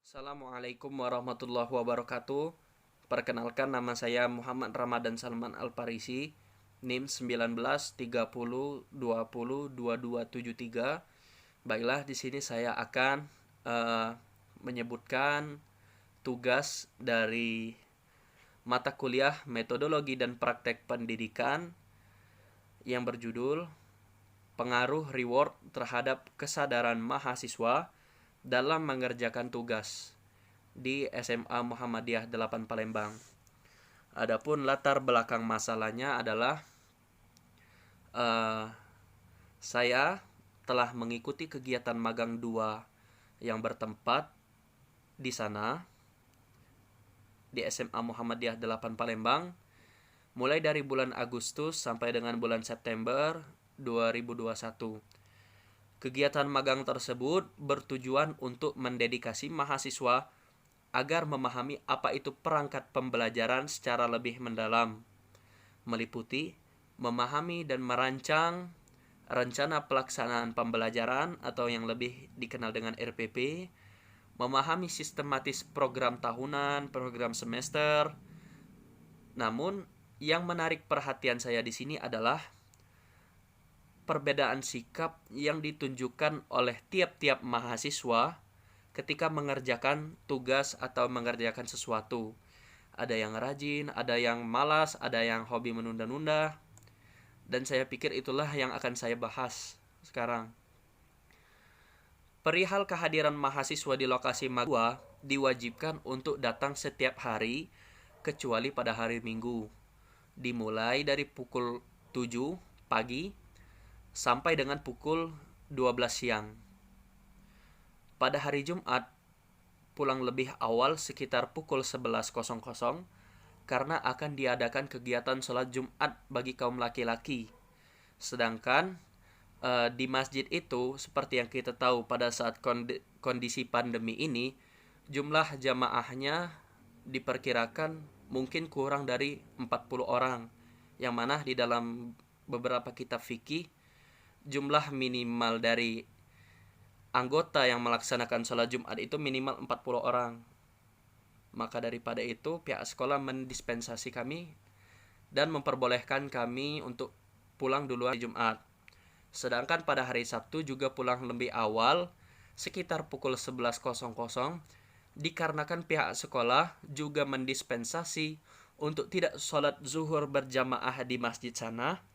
Assalamualaikum warahmatullahi wabarakatuh. Perkenalkan, nama saya Muhammad Ramadan Salman Al-Parisi, NIM 1930202273. Baiklah, di sini saya akan menyebutkan tugas dari mata kuliah Metodologi dan Praktek Pendidikan yang berjudul Pengaruh Reward terhadap Kesadaran Mahasiswa dalam mengerjakan tugas di SMA Muhammadiyah 8 Palembang. Adapun latar belakang masalahnya adalah saya telah mengikuti kegiatan magang 2 yang bertempat di sana di SMA Muhammadiyah 8 Palembang mulai dari bulan Agustus sampai dengan bulan September 2021. Kegiatan magang tersebut bertujuan untuk mendedikasi mahasiswa agar memahami apa itu perangkat pembelajaran secara lebih mendalam, meliputi memahami dan merancang rencana pelaksanaan pembelajaran atau yang lebih dikenal dengan RPP, memahami sistematis program tahunan, program semester. Namun, yang menarik perhatian saya di sini adalah perbedaan sikap yang ditunjukkan oleh tiap-tiap mahasiswa ketika mengerjakan tugas atau mengerjakan sesuatu. Ada yang rajin, ada yang malas, ada yang hobi menunda-nunda. Dan saya pikir itulah yang akan saya bahas sekarang. Perihal kehadiran mahasiswa di lokasi Magua diwajibkan untuk datang setiap hari kecuali pada hari Minggu. Dimulai dari pukul 7 pagi sampai dengan pukul 12 siang. Pada hari Jumat, pulang lebih awal sekitar pukul 11.00 karena akan diadakan kegiatan sholat Jumat bagi kaum laki-laki. Sedangkan di masjid itu, seperti yang kita tahu pada saat kondisi pandemi ini, jumlah jamaahnya diperkirakan mungkin kurang dari 40 orang. Yang mana di dalam beberapa kitab fikih, jumlah minimal dari anggota yang melaksanakan sholat Jumat itu minimal 40 orang. Maka daripada itu, pihak sekolah mendispensasi kami dan memperbolehkan kami untuk pulang duluan di Jumat. Sedangkan pada hari Sabtu juga pulang lebih awal, sekitar pukul 11.00, dikarenakan pihak sekolah juga mendispensasi untuk tidak sholat zuhur berjamaah di masjid sana,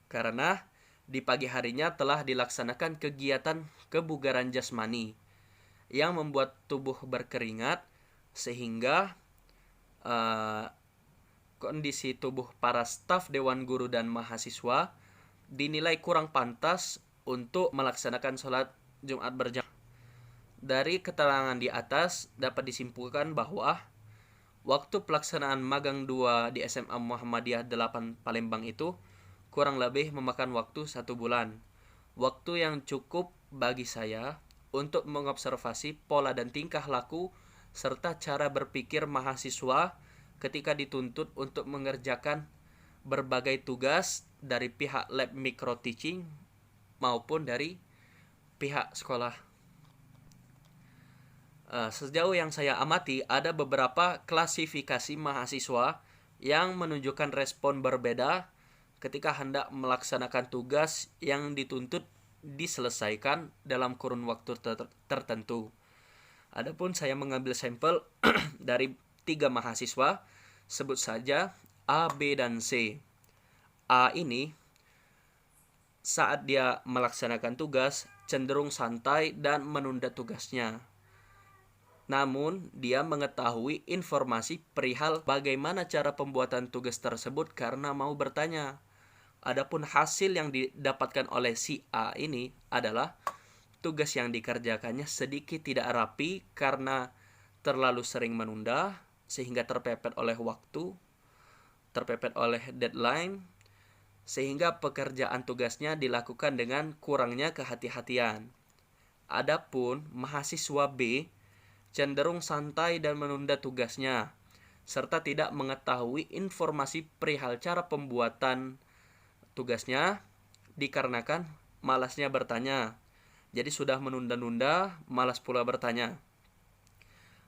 karena di pagi harinya telah dilaksanakan kegiatan kebugaran jasmani yang membuat tubuh berkeringat sehingga kondisi tubuh para staf Dewan Guru dan mahasiswa dinilai kurang pantas untuk melaksanakan sholat Jumat berjamaah. Dari keterangan di atas dapat disimpulkan bahwa waktu pelaksanaan magang 2 di SMA Muhammadiyah 8 Palembang itu kurang lebih memakan waktu 1 bulan. Waktu yang cukup bagi saya untuk mengobservasi pola dan tingkah laku serta cara berpikir mahasiswa ketika dituntut untuk mengerjakan berbagai tugas dari pihak lab micro teaching maupun dari pihak sekolah. Sejauh yang saya amati, ada beberapa klasifikasi mahasiswa yang menunjukkan respon berbeda ketika hendak melaksanakan tugas yang dituntut diselesaikan dalam kurun waktu tertentu. Adapun saya mengambil sampel dari 3 mahasiswa, sebut saja A, B, dan C. A ini saat dia melaksanakan tugas cenderung santai dan menunda tugasnya. Namun, dia mengetahui informasi perihal bagaimana cara pembuatan tugas tersebut karena mau bertanya. Adapun hasil yang didapatkan oleh si A ini adalah tugas yang dikerjakannya sedikit tidak rapi karena terlalu sering menunda sehingga terpepet oleh waktu, terpepet oleh deadline, sehingga pekerjaan tugasnya dilakukan dengan kurangnya kehati-hatian. Adapun mahasiswa B cenderung santai dan menunda tugasnya, serta tidak mengetahui informasi perihal cara pembuatan tugasnya dikarenakan malasnya bertanya. Jadi sudah menunda-nunda, malas pula bertanya.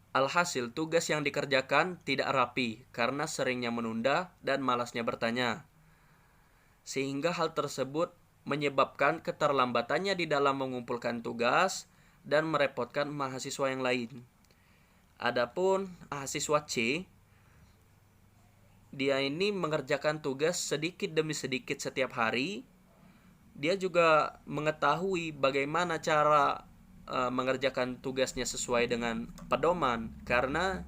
Alhasil tugas yang dikerjakan tidak rapi karena seringnya menunda dan malasnya bertanya. Sehingga hal tersebut menyebabkan keterlambatannya di dalam mengumpulkan tugas dan merepotkan mahasiswa yang lain. Adapun mahasiswa C, dia ini mengerjakan tugas sedikit demi sedikit setiap hari. Dia juga mengetahui bagaimana cara mengerjakan tugasnya sesuai dengan pedoman, karena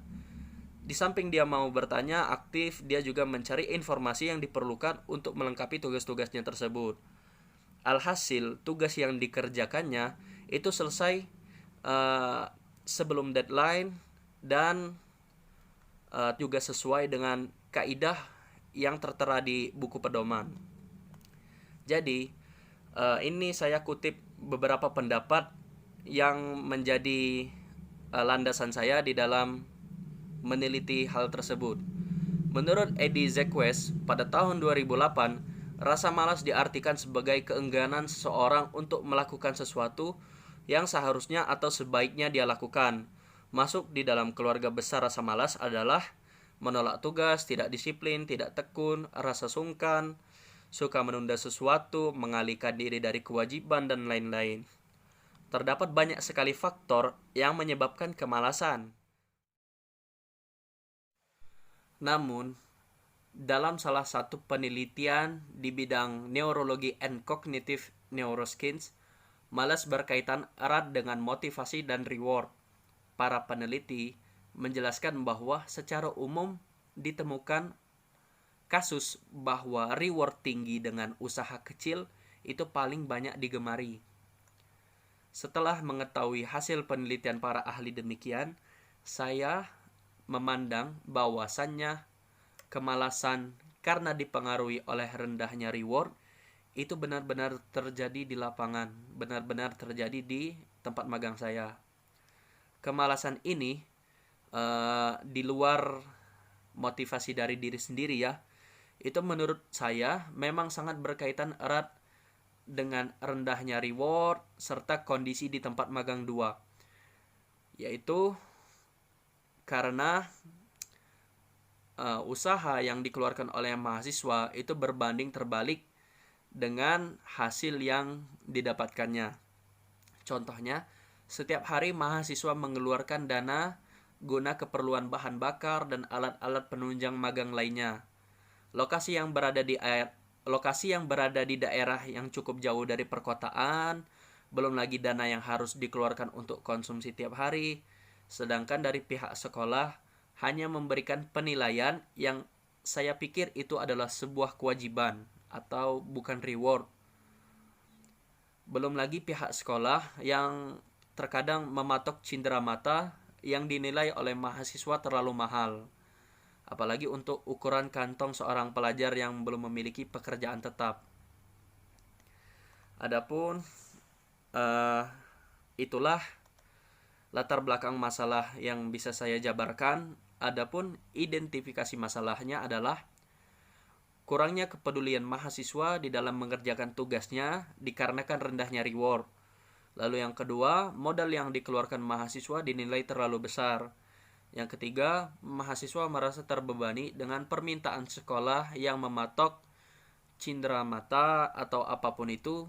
di samping dia mau bertanya aktif, dia juga mencari informasi yang diperlukan untuk melengkapi tugas-tugasnya tersebut. Alhasil tugas yang dikerjakannya itu selesai sebelum deadline dan juga sesuai dengan kaidah yang tertera di buku pedoman. Jadi ini saya kutip beberapa pendapat yang menjadi landasan saya di dalam meneliti hal tersebut. Menurut Eddie Zekes, pada tahun 2008, rasa malas diartikan sebagai keengganan seseorang untuk melakukan sesuatu yang seharusnya atau sebaiknya dia lakukan. Masuk di dalam keluarga besar rasa malas adalah menolak tugas, tidak disiplin, tidak tekun, rasa sungkan, suka menunda sesuatu, mengalihkan diri dari kewajiban, dan lain-lain. Terdapat banyak sekali faktor yang menyebabkan kemalasan. Namun, dalam salah satu penelitian di bidang neurologi and cognitive neuroscience, malas berkaitan erat dengan motivasi dan reward. Para peneliti menjelaskan bahwa secara umum ditemukan kasus bahwa reward tinggi dengan usaha kecil itu paling banyak digemari. Setelah mengetahui hasil penelitian para ahli demikian, saya memandang bahwasannya kemalasan karena dipengaruhi oleh rendahnya reward itu benar-benar terjadi di lapangan, benar-benar terjadi di tempat magang saya. Kemalasan ini di luar motivasi dari diri sendiri ya, itu menurut saya memang sangat berkaitan erat dengan rendahnya reward serta kondisi di tempat magang 2, yaitu karena usaha yang dikeluarkan oleh mahasiswa itu berbanding terbalik dengan hasil yang didapatkannya. Contohnya, setiap hari mahasiswa mengeluarkan dana guna keperluan bahan bakar dan alat-alat penunjang magang lainnya. Lokasi yang berada di daerah yang cukup jauh dari perkotaan, belum lagi dana yang harus dikeluarkan untuk konsumsi tiap hari, sedangkan dari pihak sekolah hanya memberikan penilaian yang saya pikir itu adalah sebuah kewajiban atau bukan reward. Belum lagi pihak sekolah yang terkadang mematok cindera mata yang dinilai oleh mahasiswa terlalu mahal, apalagi untuk ukuran kantong seorang pelajar yang belum memiliki pekerjaan tetap. Adapun itulah latar belakang masalah yang bisa saya jabarkan. Adapun identifikasi masalahnya adalah kurangnya kepedulian mahasiswa di dalam mengerjakan tugasnya dikarenakan rendahnya reward. Lalu yang kedua, modal yang dikeluarkan mahasiswa dinilai terlalu besar. Yang ketiga, mahasiswa merasa terbebani dengan permintaan sekolah yang mematok cindera mata atau apapun itu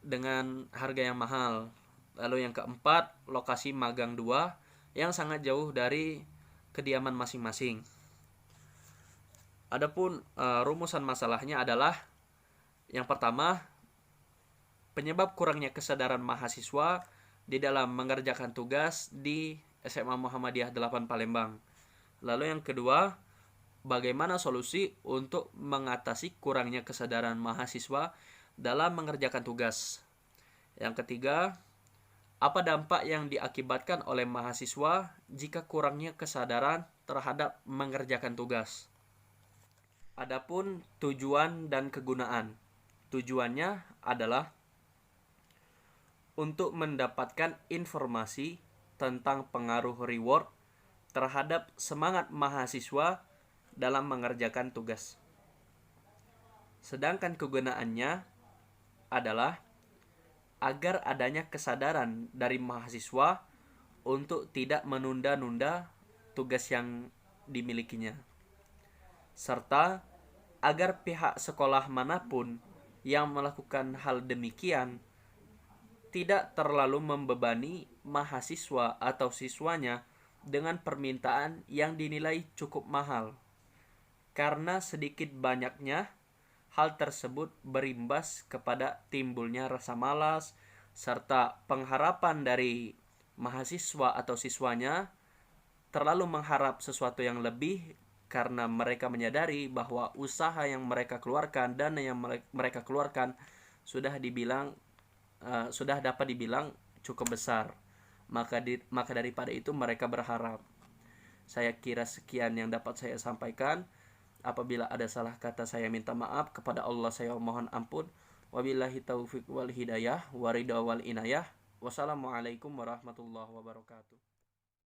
dengan harga yang mahal. Lalu yang keempat, lokasi magang 2 yang sangat jauh dari kediaman masing-masing. Adapun rumusan masalahnya adalah yang pertama, penyebab kurangnya kesadaran mahasiswa di dalam mengerjakan tugas di SMA Muhammadiyah 8 Palembang. Lalu yang kedua, bagaimana solusi untuk mengatasi kurangnya kesadaran mahasiswa dalam mengerjakan tugas. Yang ketiga, apa dampak yang diakibatkan oleh mahasiswa jika kurangnya kesadaran terhadap mengerjakan tugas. Adapun tujuan dan kegunaan. Tujuannya adalah untuk mendapatkan informasi tentang pengaruh reward terhadap semangat mahasiswa dalam mengerjakan tugas. Sedangkan kegunaannya adalah agar adanya kesadaran dari mahasiswa untuk tidak menunda-nunda tugas yang dimilikinya, serta agar pihak sekolah manapun yang melakukan hal demikian tidak terlalu membebani mahasiswa atau siswanya dengan permintaan yang dinilai cukup mahal, karena sedikit banyaknya hal tersebut berimbas kepada timbulnya rasa malas serta pengharapan dari mahasiswa atau siswanya terlalu mengharap sesuatu yang lebih, karena mereka menyadari bahwa usaha yang mereka keluarkan, dana yang mereka keluarkan sudah dapat dibilang cukup besar. Maka daripada itu mereka berharap. Saya kira sekian yang dapat saya sampaikan. Apabila ada salah kata saya minta maaf, kepada Allah saya mohon ampun. Wabillahi taufiq wal hidayah waridha wal inayah. Wassalamualaikum warahmatullahi wabarakatuh.